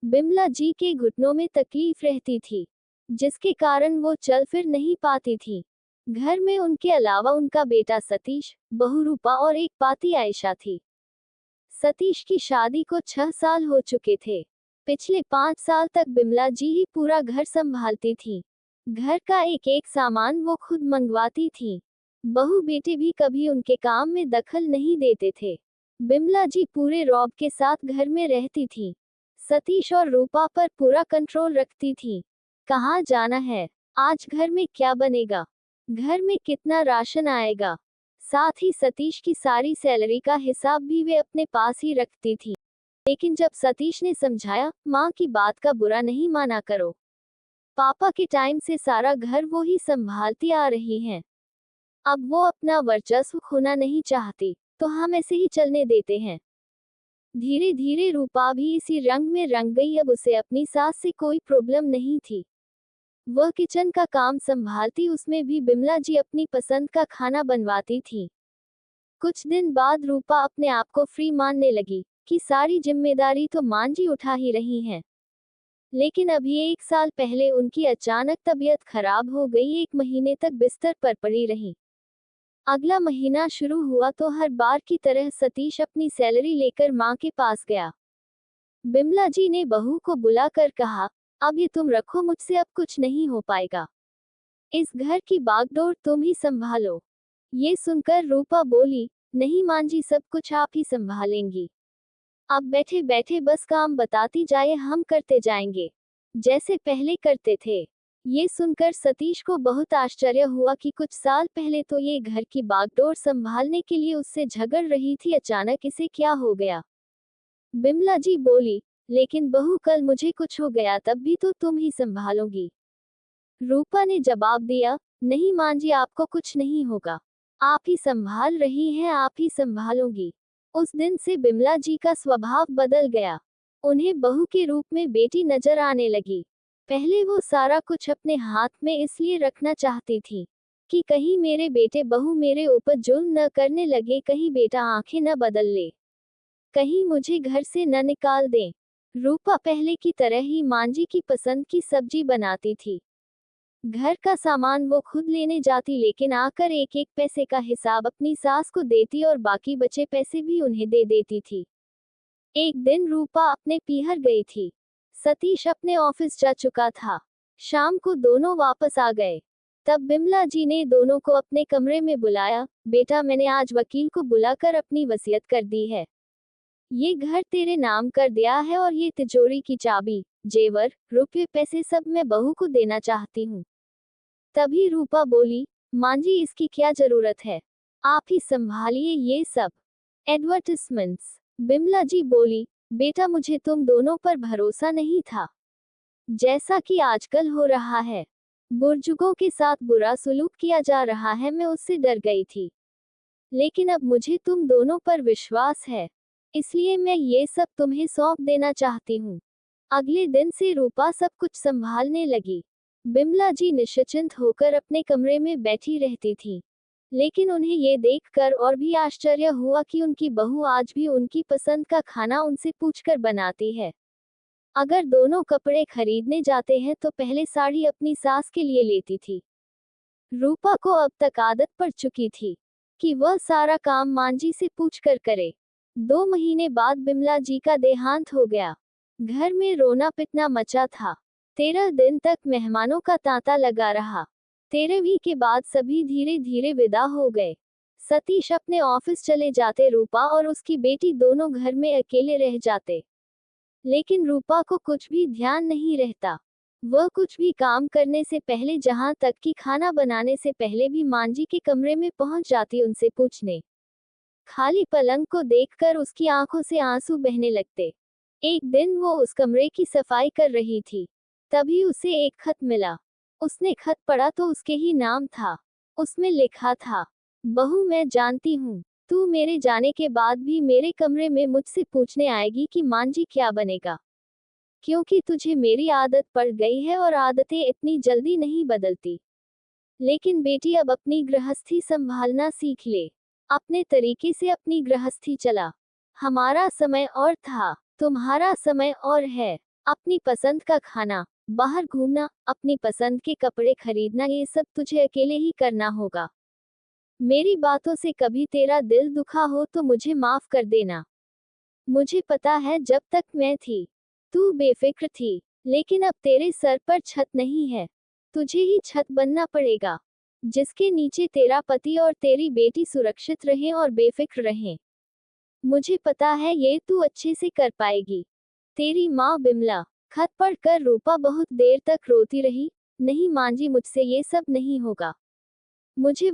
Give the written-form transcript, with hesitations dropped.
बिमला जी के घुटनों में तकलीफ रहती थी, जिसके कारण वो चल फिर नहीं पाती थी। घर में उनके अलावा उनका बेटा सतीश, बहू रूपा और एक पाती आयशा थी। सतीश की शादी को 6 साल हो चुके थे। पिछले 5 साल तक बिमला जी ही पूरा घर संभालती थी। घर का एक एक सामान वो खुद मंगवाती थी। बहू बेटे भी कभी उनके काम में दखल नहीं देते थे। बिमला जी पूरे रौब के साथ घर में रहती थी। सतीश और रूपा पर पूरा कंट्रोल रखती थी। कहाँ जाना है, आज घर में क्या बनेगा, घर में कितना राशन आएगा, साथ ही सतीश की सारी सैलरी का हिसाब भी वे अपने पास ही रखती थी। लेकिन जब सतीश ने समझाया, माँ की बात का बुरा नहीं माना करो, पापा के टाइम से सारा घर वो ही संभालती आ रही हैं, अब वो अपना वर्चस्व खोना नहीं चाहती, तो हम ऐसे ही चलने देते हैं। धीरे धीरे रूपा भी इसी रंग में रंग गई। अब उसे अपनी सास से कोई प्रॉब्लम नहीं थी। वह किचन का काम संभालती, उसमें भी बिमला जी अपनी पसंद का खाना बनवाती थी। कुछ दिन बाद रूपा अपने आप को फ्री मानने लगी कि सारी जिम्मेदारी तो मां जी उठा ही रही हैं। लेकिन अभी 1 साल पहले उनकी अचानक तबीयत खराब हो गई। 1 महीने तक बिस्तर पर पड़ी रही। अगला महीना शुरू हुआ तो हर बार की तरह सतीश अपनी सैलरी लेकर मां के पास गया। बिमला जी ने बहू को बुलाकर कहा, अब ये तुम रखो, मुझसे अब कुछ नहीं हो पाएगा, इस घर की बागडोर तुम ही संभालो। ये सुनकर रूपा बोली, नहीं मां जी, सब कुछ आप ही संभालेंगी, आप बैठे बैठे बस काम बताती जाए, हम करते जाएंगे, जैसे पहले करते थे। ये सुनकर सतीश को बहुत आश्चर्य हुआ कि कुछ साल पहले तो ये घर की बागडोर संभालने के लिए उससे झगड़ रही थी, अचानक इसे क्या हो गया। बिमला जी बोली, लेकिन बहू, कल मुझे कुछ हो गया तब भी तो तुम ही संभालोगी। रूपा ने जवाब दिया, नहीं मां जी, आपको कुछ नहीं होगा, आप ही संभाल रही हैं, आप ही संभालोगी। उस दिन से बिमला जी का स्वभाव बदल गया। उन्हें बहू के रूप में बेटी नजर आने लगी। पहले वो सारा कुछ अपने हाथ में इसलिए रखना चाहती थी कि कहीं मेरे बेटे बहू मेरे ऊपर जुल्म न करने लगे, कहीं बेटा आंखें न बदल ले, कहीं मुझे घर से न निकाल दें। रूपा पहले की तरह ही मांजी की पसंद की सब्जी बनाती थी। घर का सामान वो खुद लेने जाती, लेकिन आकर एक एक पैसे का हिसाब अपनी सास को देती और बाकी बचे पैसे भी उन्हें दे देती थी। एक दिन रूपा अपने पीहर गई थी। सतीश अपने ऑफिस जा चुका था। शाम को दोनों वापस आ गए। तब बिमला जी ने दोनों को अपने कमरे में बुलाया, बेटा, मैंने आज वकील को बुलाकर अपनी वसीयत कर दी है। ये घर तेरे नाम कर दिया है और ये तिजोरी की चाबी, जेवर, रुपये पैसे सब मैं बहू को देना चाहती हूँ। तभी रूपा बोली, मां जी, इसकी क्या जरूरत है, आप ही संभालिए ये सब एडवर्टिजमेंट्स। बिमला जी बोली, बेटा, मुझे तुम दोनों पर भरोसा नहीं था, जैसा कि आजकल हो रहा है, बुजुर्गों के साथ बुरा सलूक किया जा रहा है, मैं उससे डर गई थी। लेकिन अब मुझे तुम दोनों पर विश्वास है, इसलिए मैं ये सब तुम्हें सौंप देना चाहती हूँ। अगले दिन से रूपा सब कुछ संभालने लगी। बिमला जी निश्चिंत होकर अपने कमरे में बैठी रहती थी। लेकिन उन्हें ये देखकर और भी आश्चर्य हुआ कि उनकी बहू आज भी उनकी पसंद का खाना उनसे पूछकर बनाती है। अगर दोनों कपड़े खरीदने जाते हैं तो पहले साड़ी अपनी सास के लिए लेती थी। रूपा को अब तक आदत पड़ चुकी थी कि वह सारा काम मांजी से पूछकर करे। 2 महीने बाद बिमला जी का देहांत हो गया। घर में रोना पिटना मचा था। 13 दिन तक मेहमानों का तांता लगा रहा। 13वीं के बाद सभी धीरे धीरे विदा हो गए। सतीश अपने ऑफिस चले जाते, रूपा और उसकी बेटी दोनों घर में अकेले रह जाते। लेकिन रूपा को कुछ भी ध्यान नहीं रहता। वह कुछ भी काम करने से पहले, जहां तक कि खाना बनाने से पहले भी मांजी के कमरे में पहुंच जाती उनसे पूछने। खाली पलंग को देखकर उसकी आंखों से आंसू बहने लगते। एक दिन वो उस कमरे की सफाई कर रही थी, तभी उसे एक खत मिला। उसने खत पढ़ा तो उसके ही नाम था। उसमें लिखा था, बहू, मैं जानती हूँ तू मेरे जाने के बाद भी मेरे कमरे में मुझसे पूछने आएगी कि मांजी क्या बनेगा, क्योंकि तुझे मेरी आदत पड़ गई है और आदतें इतनी जल्दी नहीं बदलती। लेकिन बेटी, अब अपनी गृहस्थी संभालना सीख ले। अपने तरीके से अपनी गृहस्थी चला। हमारा समय और था, तुम्हारा समय और है। अपनी पसंद का खाना, बाहर घूमना, अपनी पसंद के कपड़े खरीदना, ये सब तुझे अकेले ही करना होगा। मेरी बातों से कभी तेरा दिल दुखा हो तो मुझे माफ कर देना। मुझे पता है जब तक मैं थी, तू बेफिक्र थी, लेकिन अब तेरे सर पर छत नहीं है। तुझे ही छत बनना पड़ेगा, जिसके नीचे तेरा पति और तेरी बेटी सुरक्षित रहें और बेफिक्र रहें। मुझे पता है ये तू अच्छे से कर पाएगी। तेरी माँ बिमला। खत पढ़कर रूपा बहुत देर तक रोती रही। नहीं मांझी, मुझसे ये सब नहीं होगा। मुझे